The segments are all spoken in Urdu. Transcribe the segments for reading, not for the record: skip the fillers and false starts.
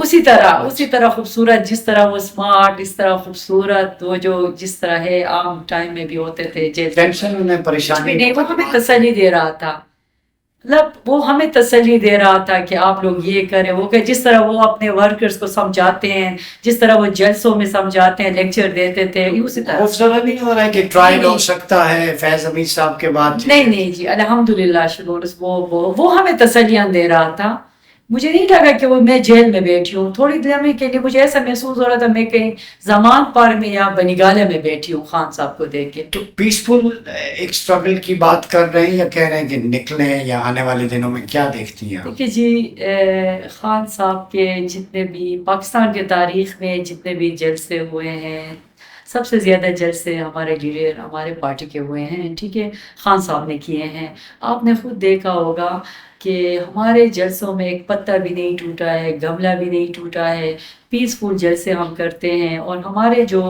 اسی طرح خوبصورت، جس طرح وہ اسمارٹ، اس طرح خوبصورت، وہ جو جس طرح ہے عام ٹائم میں بھی ہوتے تھے جیل سے، ٹینشن انہیں پریشانی نہیں، وہ ہمیں تسلی دے رہا تھا، مطلب وہ ہمیں تسلی دے رہا تھا کہ آپ لوگ یہ کریں وہ کہ جس طرح وہ اپنے ورکرز کو سمجھاتے ہیں، جس طرح وہ جلسوں میں سمجھاتے ہیں، لیکچر دیتے تھے، اسی طرح خوف زدہ نہیں ہو رہا ہے کہ ٹرائل ہو سکتا ہے فیض حمید صاحب کے بعد؟ نہیں جی، الحمدللہ شکر، وہ ہمیں تسلیاں دے رہا تھا. مجھے نہیں لگا کہ وہ میں جیل میں بیٹھی ہوں، تھوڑی دیر میں کے لیے مجھے ایسا محسوس ہو رہا تھا میں کہیں زمان پار میں یا بنیگالے میں بیٹھی ہوں خان صاحب کو دیکھ کے. تو پیسفل ایک اسٹرگل کی بات کر رہے ہیں یا کہہ رہے ہیں کہ نکلیں یا آنے والے دنوں میں کیا دیکھتی ہیں آپ؟ دیکھیے جی، خان صاحب کے جتنے بھی پاکستان کے تاریخ میں جتنے بھی جلسے ہوئے ہیں، سب سے زیادہ جلسے ہمارے لیڈر ہمارے پارٹی کے ہوئے ہیں، ٹھیک ہے، خان صاحب نے کیے ہیں. آپ نے خود دیکھا ہوگا کہ ہمارے جلسوں میں ایک پتا بھی نہیں ٹوٹا ہے، گملہ بھی نہیں ٹوٹا ہے، پیسفل جلسے ہم کرتے ہیں. اور ہمارے جو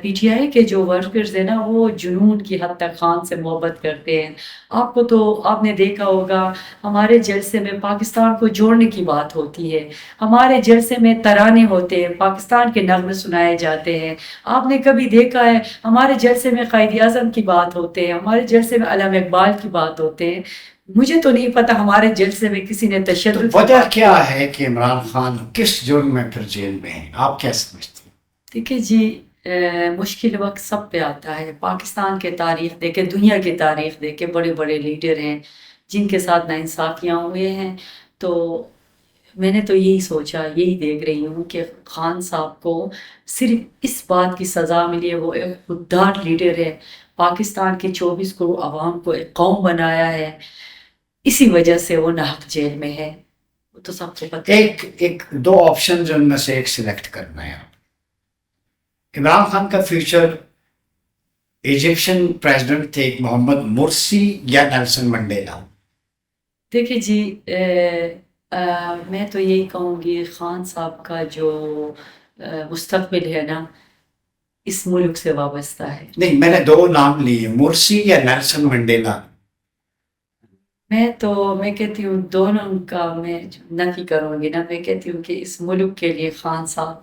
پی ٹی آئی کے جو ورکرز ہیں نا، وہ جنون کی حد تک خان سے محبت کرتے ہیں. آپ نے دیکھا ہوگا ہمارے جلسے میں پاکستان کو جوڑنے کی بات ہوتی ہے، ہمارے جلسے میں ترانے ہوتے ہیں، پاکستان کے نغمے سنائے جاتے ہیں. آپ نے کبھی دیکھا ہے ہمارے جلسے میں قائد اعظم کی بات ہوتے ہیں، ہمارے جلسے میں علامہ اقبال کی بات ہوتے ہیں. مجھے تو نہیں پتا ہمارے جلسے میں کسی نے تشدد. وجہ کیا ہے کہ عمران خان کس جرم میں پھر جیل میں ہیں، آپ کیا سمجھتے ہیں؟ دیکھیے جی، مشکل وقت سب پہ آتا ہے. پاکستان کے تاریخ دیکھے، دنیا کی تاریخ دیکھے، بڑے بڑے لیڈر ہیں جن کے ساتھ ناانصافیاں ہوئے ہیں. تو میں نے تو یہی سوچا، یہی دیکھ رہی ہوں کہ خان صاحب کو صرف اس بات کی سزا ملی ہے، وہ ایک خوددار لیڈر ہے، پاکستان کے 24 کروڑ عوام کو ایک قوم بنایا ہے، اسی وجہ سے وہ ناحق جیل میں ہے. وہ تو سب کو پتہ ہے. ایک دو آپشن ان میں سے ایک سلیکٹ کرنا ہے. عمران خان کا فیوچر ایجپشن پریزیڈنٹ تھے محمد مرسی یا نیلسن منڈیلا؟ دیکھیے جی، میں تو یہی کہوں گی خان صاحب کا جو مستقبل ہے نا، اس ملک سے وابستہ ہے. نہیں، میں نے دو نام لیے، مرسی یا نیلسن منڈیلا. میں کہتی ہوں دونوں کا میں نفی کروں گی نا. میں کہتی ہوں کہ اس ملک کے لیے خان صاحب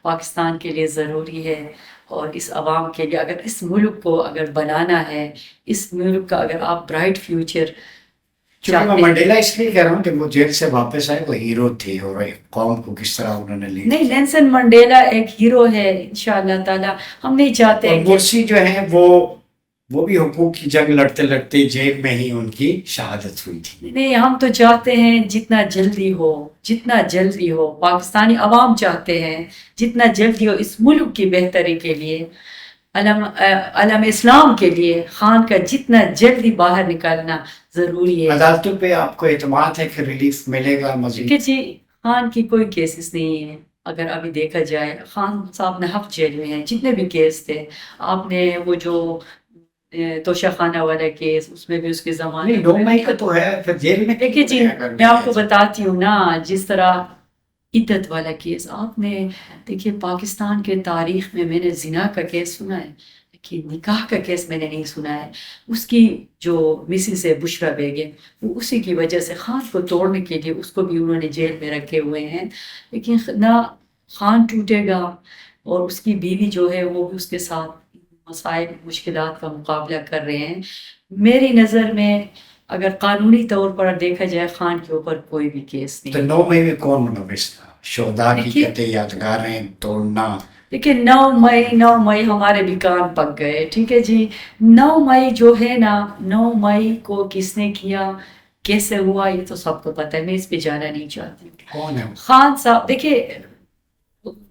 پاکستان کے لیے ضروری ہے، اور اس عوام کے لیے اگر اس ملک کو اگر بنانا ہے، اس ملک کا اگر آپ برائٹ فیوچر. چونکہ میں منڈیلا اس لیے کہہ رہا ہوں کہ وہ جیل سے واپس آئے، وہ ہیرو تھے اور قوم کو کس طرح انہوں نے لی. نہیں، نیلسن منڈیلا ایک ہیرو ہے انشاءاللہ تعالی. ہم نہیں چاہتے اور مرسی جو ہیں وہ بھی حقوق کی جنگ لڑتے لڑتے جیل میں ہی ان کی شہادت ہوئی تھی. نہیں، ہم تو چاہتے ہیں جتنا جلدی ہو پاکستانی عوام چاہتے ہیں جتنا جلدی ہو اس ملک کی بہتری کے لیے، علم اسلام کے لیے خان کا جتنا جلدی باہر نکالنا ضروری ہے. عدالتوں پہ آپ کو اعتماد ہے کہ ریلیف ملے گا مزید؟ کہ جی، خان کی کوئی کیسز نہیں ہے. اگر ابھی دیکھا جائے خان صاحب ناحق جیل میں ہیں. جتنے بھی کیس تھے، آپ نے وہ جو توشہ خانہ والا کیس، اس میں بھی اس کے زمانے 9 مئی کا تو ہے، پھر جیل میں. دیکھیے جی، میں آپ کو بتاتی ہوں نا، جس طرح عدت والا کیس آپ نے دیکھیے، پاکستان کے تاریخ میں میں نے زنا کا کیس سنا ہے لیکن نکاح کا کیس میں نے نہیں سنا ہے. اس کی جو مسز ہے بشرا بیگم، وہ اسی کی وجہ سے خان کو توڑنے کے لیے اس کو بھی انہوں نے جیل میں رکھے ہوئے ہیں. لیکن نہ خان ٹوٹے گا، اور اس کی بیوی جو ہے وہ بھی اس کے ساتھ مسائل مشکلات کا مقابلہ کر رہے ہیں. میری نظر میں اگر قانونی طور پر دیکھا جائے خان کے اوپر کوئی بھی کیس نہیں. تو 9 مئی میں کون ملوث تھا؟ شہداء کی قطع یادگاریں توڑنا. دیکھیے 9 مئی ہمارے بھی کان پک گئے. ٹھیک ہے جی، 9 مئی جو ہے نا، 9 مئی کو کس نے کیا، کیسے ہوا، یہ تو سب کو پتہ ہے. میں اس پہ جانا نہیں چاہتی. کون ہے خان صاحب، دیکھیے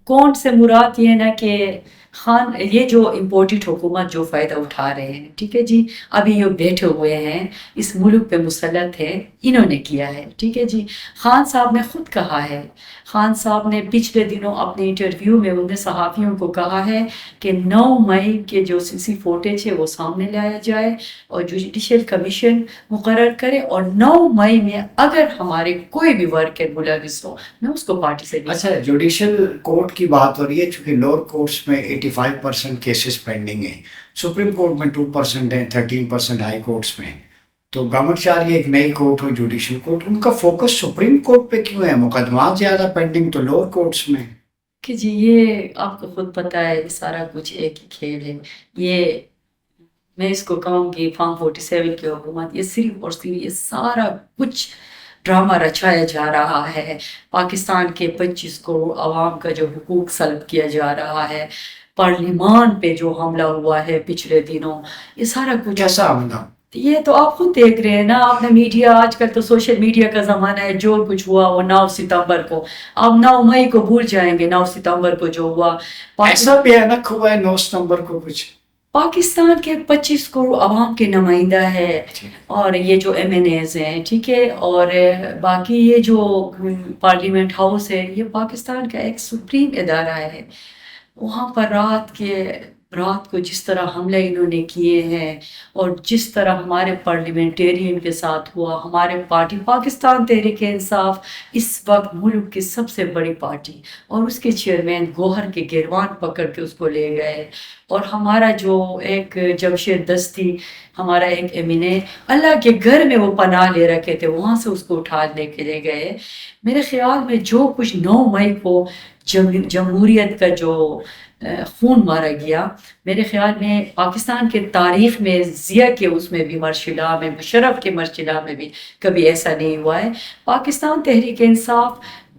کون سے مراد یہ نا کہ خان، یہ جو امپورٹڈ حکومت جو فائدہ اٹھا رہے ہیں، ٹھیک ہے جی، ابھی یہ بیٹھے ہوئے ہیں اس ملک پہ مسلط ہے، انہوں نے کیا ہے. ٹھیک ہے جی، خان صاحب نے خود کہا ہے، خان صاحب نے پچھلے دنوں اپنے انٹرویو میں انہوں نے صحافیوں کو کہا ہے کہ 9 مئی کے جو CC فوٹیج ہے وہ سامنے لایا جائے اور جوڈیشل کمیشن مقرر کرے، اور 9 مئی میں اگر ہمارے کوئی بھی ورکر ملوث ہو، میں اس کو پارٹی سے. اچھا، جوڈیشل کورٹ کی بات ہو رہی ہے، چونکہ لوور کورٹس میں 85% کیسز پینڈنگ ہیں، سپریم کورٹ میں 2% ہیں، 13% ہائی کورٹس میں. تو گورنمنٹ چاہ رہی ہے ایک نئی کورٹ ہو، جوڈیشل کورٹ. ان کا فوکس سپریم کورٹ پہ کیوں ہے؟ مقدمات زیادہ پینڈنگ تو لوور کورٹس میں. کہ جی یہ آپ کو خود پتہ ہے یہ سارا کچھ ایک ہی کھیل ہے. یہ میں اس کو کہوں گی فارم 47 کی حکومت یہ صرف اور صرف یہ سارا کچھ ڈرامہ رچایا جا رہا ہے. پاکستان کے 25 کروڑ عوام کا جو حقوق سلب کیا جا رہا ہے، پارلیمان پہ جو حملہ ہوا ہے پچھلے دنوں، یہ سارا کچھ کیسا عمدہ؟ یہ تو آپ خود دیکھ رہے ہیں نا. آپ نے میڈیا، آج کل تو سوشل میڈیا کا زمانہ ہے، جو کچھ ہوا وہ 9 ستمبر کو، آپ 9 مئی کو بھول جائیں گے. 9 ستمبر کو جو ہوا، ایسا بھیانک ہوا ہے 9 ستمبر کو کچھ. پاکستان کے 25 کروڑ عوام کے نمائندہ ہے، اور یہ جو ایم این ایز ہیں، ٹھیک ہے، اور باقی یہ جو پارلیمنٹ ہاؤس ہے، یہ پاکستان کا ایک سپریم ادارہ ہے. وہاں پر رات کو جس طرح حملے انہوں نے کیے ہیں، اور جس طرح ہمارے پارلیمنٹیرین کے ساتھ ہوا، ہمارے پارٹی پاکستان تحریک انصاف اس وقت ملک کی سب سے بڑی پارٹی، اور اس کے چیئرمین گوہر کے گریبان پکڑ کے اس کو لے گئے. اور ہمارا جو ایک جمشید دستی، ہمارا ایک امینے، اللہ کے گھر میں وہ پناہ لے رکھے تھے، وہاں سے اس کو اٹھا لے کے لے گئے. میرے خیال میں جو کچھ 9 مئی کو جمہوریت کا جو خون مارا گیا، میرے خیال میں پاکستان کے تاریخ میں ضیاء کے اس میں بھی مرشلہ میں، مشرف کے مرشلہ میں بھی کبھی ایسا نہیں ہوا ہے. پاکستان تحریک انصاف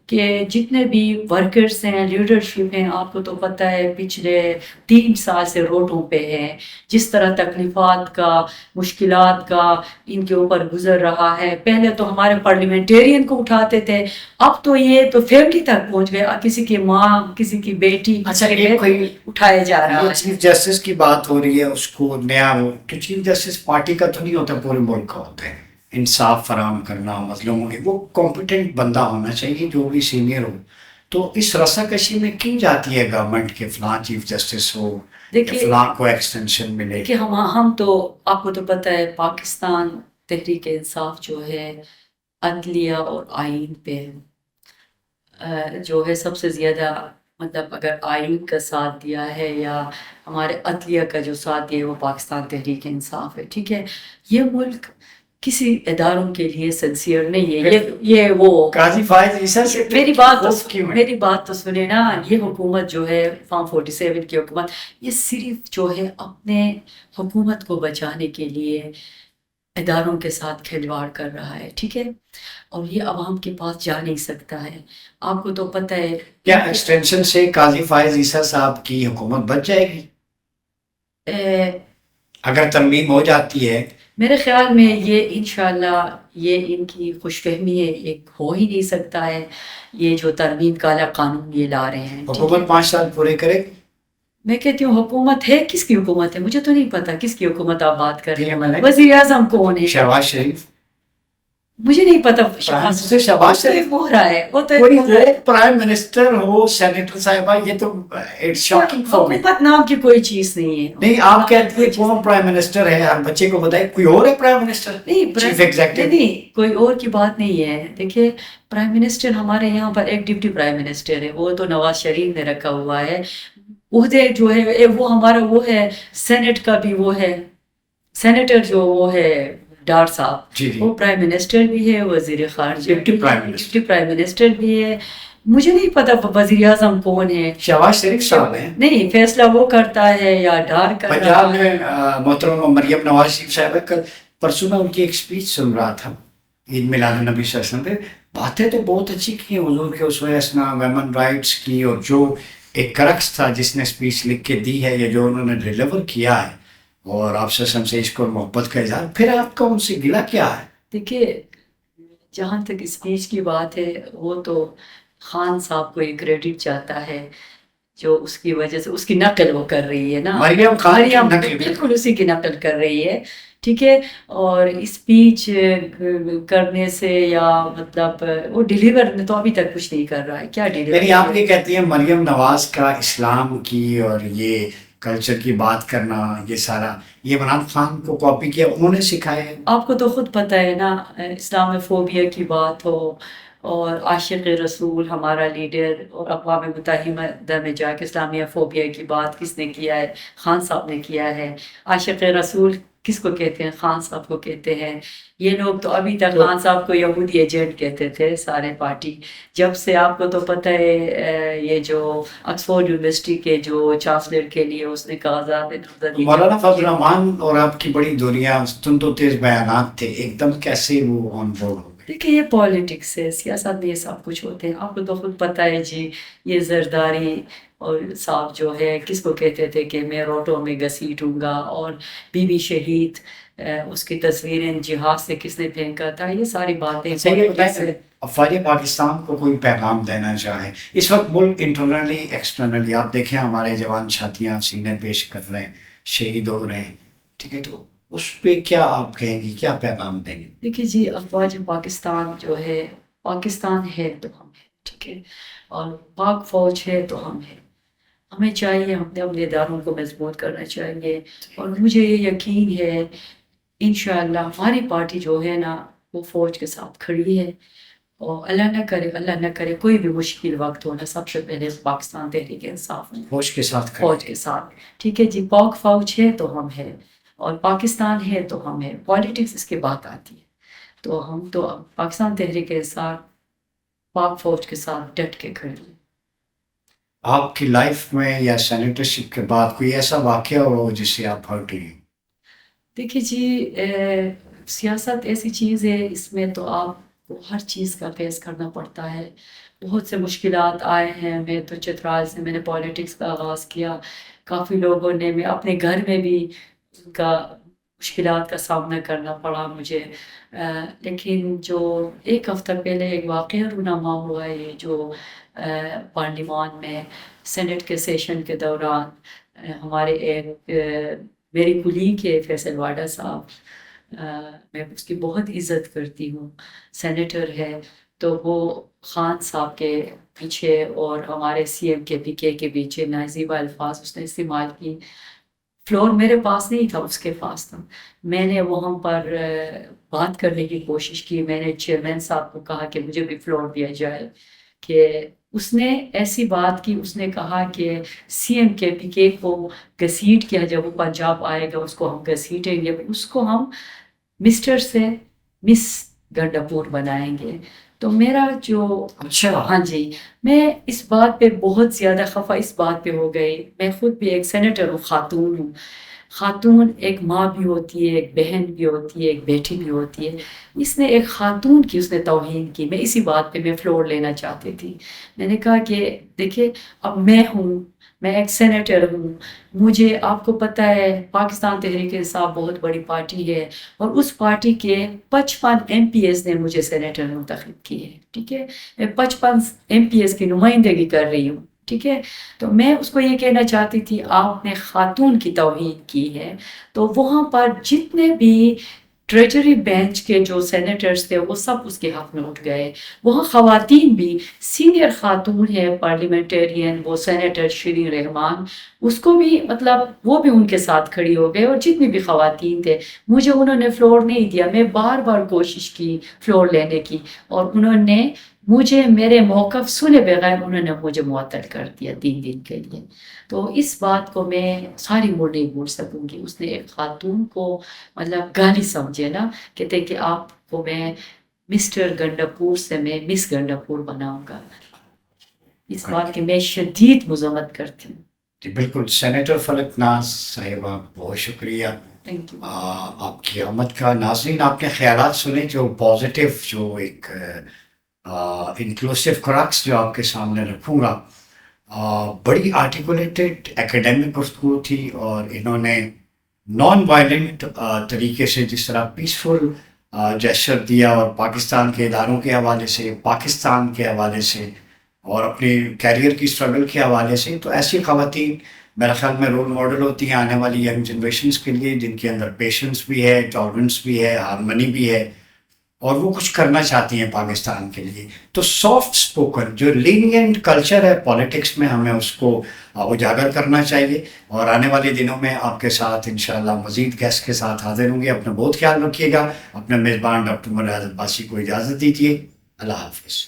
کہ جتنے بھی ورکرز ہیں، لیڈرشپ ہیں، آپ کو تو پتہ ہے پچھلے 3 سال سے روڈوں پہ ہیں. جس طرح تکلیفات کا، مشکلات کا ان کے اوپر گزر رہا ہے. پہلے تو ہمارے پارلیمنٹیرین کو اٹھاتے تھے، اب تو یہ تو فیملی تک پہنچ گئے، کسی کی ماں، کسی کی بیٹی اٹھائے جا رہا ہے. چیف جسٹس کی بات ہو رہی ہے، اس کو نیا ہو تو چیف جسٹس پارٹی کا تو نہیں ہوتا، پورے ملک کا ہوتا ہے. انصاف فراہم کرنا مظلوموں کے، وہ کمپیٹنٹ بندہ ہونا چاہیے جو بھی سینئر ہو. تو اس رسا کشی میں کی جاتی ہے گورنمنٹ کے فلاں چیف جسٹس ہو، فلاں کو ایکسٹینشن ملے. کہ ہم تو آپ کو تو پتہ ہے پاکستان تحریک انصاف جو ہے عدلیہ اور آئین پہ جو ہے سب سے زیادہ، مطلب اگر آئین کا ساتھ دیا ہے یا ہمارے عدلیہ کا جو ساتھ دیا ہے وہ پاکستان تحریک انصاف ہے. ٹھیک ہے، یہ ملک کسی اداروں کے لیے سنسیئر نہیں ہے. یہ وہ قاضی فائز عیسیٰ سے میری بات تو سنیں نا. یہ حکومت جو ہے فارم 47 کی حکومت، یہ صرف جو ہے اپنے حکومت کو بچانے کے لیے اداروں کے ساتھ کھلواڑ کر رہا ہے. ٹھیک ہے، اور یہ عوام کے پاس جا نہیں سکتا ہے. آپ کو تو پتہ ہے کیا ایکسٹینشن سے قاضی فائز عیسیٰ صاحب کی حکومت بچ جائے گی اگر ترمیم ہو جاتی ہے؟ میرے خیال میں یہ انشاءاللہ یہ ان کی خوش فہمی ہے، ایک ہو ہی نہیں سکتا ہے. یہ جو ترمیم کالا قانون یہ لا رہے ہیں، حکومت 5 سال پورے کرے گی. میں کہتی ہوں حکومت ہے، کس کی حکومت ہے مجھے تو نہیں پتا کس کی حکومت آپ بات کر رہے ہیں. وزیر اعظم کون ہے؟ شہباز شریف. مجھے نہیں پتا. شہباز شریف ہو رہا ہے، وہ تو پرائم منسٹر ہو، سینیٹر صاحبہ، یہ تو حکومت نام کی کوئی چیز نہیں ہے. نہیں، آپ کہتے ہیں کون پرائم منسٹر ہے، ہر بچے کو بتائیں کوئی اور ہے پرائم منسٹر؟ نہیں، چیف ایگزیکٹو نہیں، کوئی اور کی بات نہیں ہے. دیکھیے پرائم منسٹر ہمارے یہاں پر ایک ڈپٹی پرائم منسٹر ہے، وہ تو نواز شریف نے رکھا ہوا ہے. عہدے جو ہے وہ ہمارا وہ ہے، سینٹ کا بھی وہ ہے، سینیٹر جو وہ ہے ڈار صاحب، وہ پرائم منسٹر بھی ہے، وزیر خارجہ ڈپٹی پرائم منسٹر بھی ہے. مجھے نہیں پتا وزیر اعظم کون ہے. شہباز شریف صاحب ہیں. نہیں، فیصلہ وہ کرتا ہے یا ڈار کرتا ہے. پنجاب میں محترمہ مریم نواز شریف صاحب، پرسوں میں ان کی ایک اسپیچ سن رہا تھا عید میلاد النبی صلی اللہ علیہ وسلم پہ. باتیں تو بہت اچھی کی ہیں حضور کے اسوہ حسنہ، ویمن رائٹس کی، اور جو ایک کرکس تھا جس نے اسپیچ لکھ کے دی ہے، یا جو انہوں نے ڈیلیور کیا ہے، اور آپ سے عشق اور محبت کا اظہار. پھر آپ کا ان سے گلہ کیا ہے؟ دیکھیے جہاں تک اسپیچ کی بات ہے، وہ تو خان صاحب کو ایک کریڈٹ چاہتا ہے، جو اس کی وجہ سے اس کی نقل وہ کر رہی ہے نا، مریم بالکل اسی کی نقل کر رہی ہے. ٹھیک ہے، اور اسپیچ کرنے سے یا مطلب وہ ڈیلیور تو ابھی تک کچھ نہیں کر رہا ہے. کیا ڈیلیور؟ یعنی آپ یہ کہتی ہیں مریم نواز کا اسلام کی اور یہ کلچر کی بات کرنا، یہ سارا یہ عمران خان کو کاپی کیا، انہوں نے سکھایا ہے؟ آپ کو تو خود پتہ ہے نا، اسلام فوبیا کی بات ہو، اور عاشق رسول ہمارا لیڈر، اور اقوام متحدہ میں جا کے اسلامیہ فوبیا کی بات کس نے کیا ہے؟ خان صاحب نے کیا ہے. عاشق رسول کس کو کہتے ہیں، خان صاحب کو کہتے ہیں. یہ لوگ تو ابھی تک خان صاحب کو یہودی ایجنٹ کہتے تھے سارے پارٹی. جب سے آپ کو تو پتہ ہے یہ جو آکسفورڈ یونیورسٹی کے جو چانسلر کے لیے اس نے کاغذات نامزدگی، مولانا فضل الرحمان اور آپ کی بڑی دوریاں، تند و تیز بیانات تھے، ایک دم کیسے وہ آن بورڈ ہو گئے؟ دیکھیں یہ پالیٹکس ہے، سیاست میں یہ سب کچھ ہوتے ہیں. آپ کو تو خود پتہ ہے جی، یہ زرداری اور صاحب جو ہے کس کو کہتے تھے کہ میں روٹوں میں گھسیٹوں گا، اور بی بی شہید اس کی تصویریں جہاز سے کس نے پھینکا تھا، یہ ساری باتیں politics ہے. افواج پاکستان کو کوئی پیغام دینا چاہیں اس وقت ملک انٹرنلی ایکسٹرنلی، آپ دیکھیں ہمارے جوان چھاتیاں سینے پیش کر رہے ہیں، شہید ہو رہے ہیں، ٹھیک ہے، تو اس پہ کیا آپ کہیں گی، کیا پیغام دیں گے؟ دیکھیے جی، افواج پاکستان جو ہے، پاکستان ہے تو ہم ہیں، ٹھیک ہے، اور پاک فوج ہے تو ہم ہیں. ہمیں چاہیے اپنے اداروں کو مضبوط کرنا چاہیے. اور مجھے یہ یقین ہے انشاءاللہ ہماری پارٹی جو ہے نا وہ فوج کے ساتھ کھڑی ہے. اور اللہ نہ کرے کوئی بھی مشکل وقت ہونا، سب سے پہلے پاکستان تحریک انصاف میں فوج کے ساتھ فوج کے ساتھ، ٹھیک ہے جی. پاک فوج ہے تو ہم ہیں، اور پاکستان ہے تو ہم ہیں. پالیٹکس اس کے بعد آتی ہے. تو ہم تو پاکستان تحریک انصاف پاک فوج کے ساتھ ڈٹ کے کھڑے ہیں. آپ کی لائف میں یا سینیٹرشپ کے بعد کوئی ایسا واقعہ ہو جس سے آپ ہرٹ ہوئی؟ دیکھیے جی، سیاست ایسی چیز ہے، اس میں تو آپ کو ہر چیز کا فیس کرنا پڑتا ہے. بہت سے مشکلات آئے ہیں. میں تو چترال سے میں نے پالیٹکس کا آغاز کیا. کافی لوگوں نے، میں اپنے گھر میں بھی ان کا مشکلات کا سامنا کرنا پڑا مجھے. لیکن جو ایک ہفتہ پہلے ایک واقعہ رونما ہوا، یہ جو پارلیمان میں سینٹ کے سیشن کے دوران ہمارے ایک میری کولیگ ہے فیصل واڈا صاحب، میں اس کی بہت عزت کرتی ہوں، سینیٹر ہے. تو وہ خان صاحب کے پیچھے اور ہمارے سی ایم کے پی کے پیچھے نازیبہ الفاظ اس نے استعمال کی. فلور میرے پاس نہیں تھا، اس کے پاس تھا. میں نے وہاں پر بات کرنے کی کوشش کی. میں نے چیئرمین صاحب کو کہا کہ مجھے بھی فلور دیا جائے. کہ اس نے ایسی بات کی، اس نے کہا کہ سی ایم کے پی کے کو گھسیٹ کیا، جب وہ پنجاب آئے گا اس کو ہم گھسیٹیں گے، اس کو ہم مسٹر سے مس گنڈاپور بنائیں گے. تو میرا جو اچھا، ہاں جی، میں اس بات پہ بہت زیادہ خفا اس بات پہ ہو گئی. میں خود بھی ایک سینیٹر ہوں، خاتون ہوں. خاتون ایک ماں بھی ہوتی ہے، ایک بہن بھی ہوتی ہے، ایک بیٹی بھی ہوتی ہے. اس نے ایک خاتون کی اس نے توہین کی. میں اسی بات پہ میں فلور لینا چاہتی تھی. میں نے کہا کہ دیکھیں اب میں ہوں، میں ایک سینیٹر ہوں. مجھے، آپ کو پتہ ہے پاکستان تحریک انصاف بہت بڑی پارٹی ہے، اور اس پارٹی کے 55 ایم پی ایس نے مجھے سینیٹر منتخب کی ہے. ٹھیک ہے، میں 55 ایم پی ایس کی نمائندگی کر رہی ہوں. ٹھیک ہے، تو میں اس کو یہ کہنا چاہتی تھی آپ نے خاتون کی توہین کی ہے. تو وہاں پر جتنے بھی ٹریجری بینچ کے جو سینیٹرز تھے وہ سب اس کے حق میں اٹھ گئے. وہاں خواتین بھی، سینئر خاتون ہے پارلیمنٹرین وہ سینیٹر شیریں رحمان، اس کو بھی مطلب وہ بھی ان کے ساتھ کھڑی ہو گئے. اور جتنی بھی خواتین تھے، مجھے انہوں نے فلور نہیں دیا. میں بار بار کوشش کی فلور لینے کی، اور انہوں نے مجھے میرے موقف سنے بغیر انہوں نے مجھے معطل کر دیا 3 دن کے لیے. تو اس بات کو میں ساری عمر نہیں بھول سکوں گی. اس نے ایک خاتون کو مطلب گالی سمجھے نا، کہتے کہ آپ کو میں مسٹر گنڈاپور سے میں مس گنڈاپور بناؤں گا. اس بات کی میں شدید مذمت کرتی ہوں. جی بالکل. سینیٹر فلک ناز صاحبہ، بہت شکریہ تھینک یو. آپ کی آمد کا. ناظرین، آپ نے خیالات سنے جو پازیٹیو، جو ایک انکلوسیو کراکس جو آپ کے سامنے رکھوں گا. بڑی آرٹیکولیٹڈ ایکیڈیمک گفتگو تھی، اور انہوں نے نان وائلنٹ طریقے سے جس طرح پیسفل جیسچر دیا، اور پاکستان کے اداروں کے حوالے سے، پاکستان کے حوالے سے، اور اپنے کیریئر کی اسٹرگل کے حوالے سے، تو ایسی خواتین میرا خیال میں رول ماڈل ہوتی ہیں آنے والی ینگ جنریشنس کے لیے، جن کے اندر پیشنس بھی ہے، ٹالرنس بھی ہے، ہارمنی بھی ہے، اور وہ کچھ کرنا چاہتی ہیں پاکستان کے لیے. تو سافٹ اسپوکن جو لینینٹ کلچر ہے پالیٹکس میں، ہمیں اس کو اجاگر کرنا چاہیے. اور آنے والے دنوں میں آپ کے ساتھ انشاءاللہ مزید گیسٹ کے ساتھ حاضر ہوں گے. اپنا بہت خیال رکھیے گا. اپنے میزبان ڈاکٹر عمر ریاض عباسی کو اجازت دیجیے. اللہ حافظ.